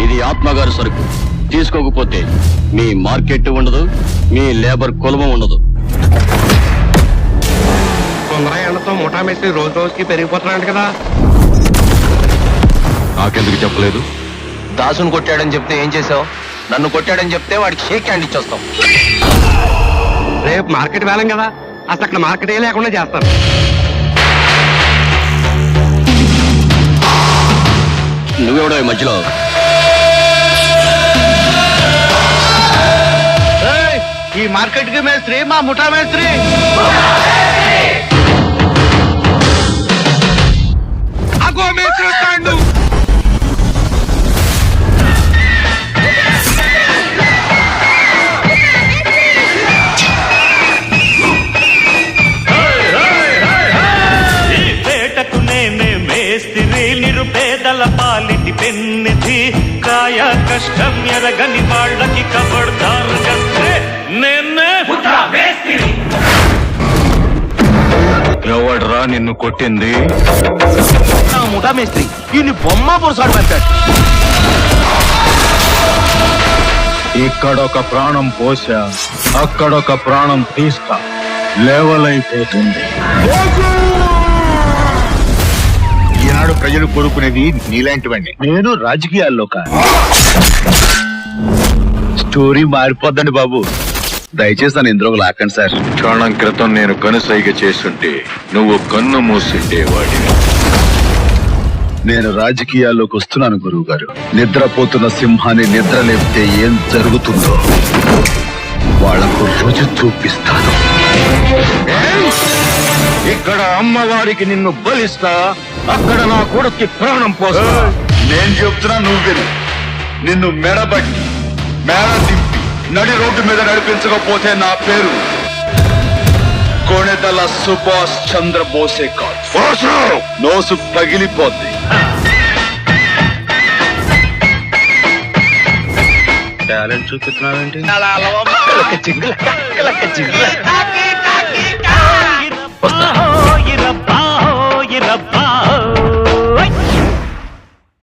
ఇది ఆత్మగారి సరుకు. తీసుకోకపోతే మీ మార్కెట్ ఉండదు, మీ లేబర్ కులము ఉండదు. తొందరగా ఎండతో ముఠా మేస్త్రి రోజు రోజుకి పెరిగిపోతున్నాడు కదా. నాకెందుకు చెప్పలేదు? దాసును కొట్టాడని చెప్తే ఏం చేసావు? నన్ను కొట్టాడని చెప్తే వాడికి షేక్ హ్యాండ్ ఇచ్చేస్తాం. రేపు మార్కెట్ వేలం కదా, అసలు అక్కడ మార్కెటే లేకుండా చేస్తారు. నువ్వెవడో ఈ మధ్యలో? ఈ మార్కెట్ కి మేస్త్రి మా ముఠా మేస్త్రి. అగో మేస్త్రి వస్తాడు. నిరుపేదల పాలిటి పెన్నిధి కాయ కష్టం ఎరగని వాళ్ళకి కబడ్దారు చేస్తే నేనే ఎవడ్రా నిన్ను కొట్టింది? ముఠా మేస్త్రి ఈ బొమ్మ పొరసాడు పెట్టాడు. ఇక్కడొక ప్రాణం పోసా, అక్కడొక ప్రాణం తీస్తా. లెవెల్ అయిపోతుంది. ఈనాడు ప్రజలు కోరుకునేది నీలాంటివండి. నేను రాజకీయాల్లో స్టోరీ మారిపోద్దండి బాబు. దయచేసి నన్ను ఇందులోకి లాక్కండి సార్. క్షణం క్రితం నేను కనుసైగ చేస్తుంటే నువ్వు కన్ను మూసిండేవాడివి. నేను రాజకీయాల్లోకి వస్తున్నాను గురువు గారు. నిద్రపోతున్న సింహాన్ని నిద్ర లేపితే ఏం జరుగుతుందో వాళ్లకు రుచి చూపిస్తాను. ఇక్కడ అమ్మవారికి నిన్ను బలిస్తా, అక్కడ నా కొడుక్కి ప్రాణం పోస్తా. నేను చెప్తున్నా నువ్వు విను. నిన్ను మెడబట్టి మేడ దింపి నడి రోడ్డు మీద నడిపించకపోతే నా పేరు కొణెదల సుభాష్ చంద్రబోసే కాదు. నోసు పగిలిపోద్ది. టాలెంట్ చూపిస్తున్నావేంటి? వస్తా.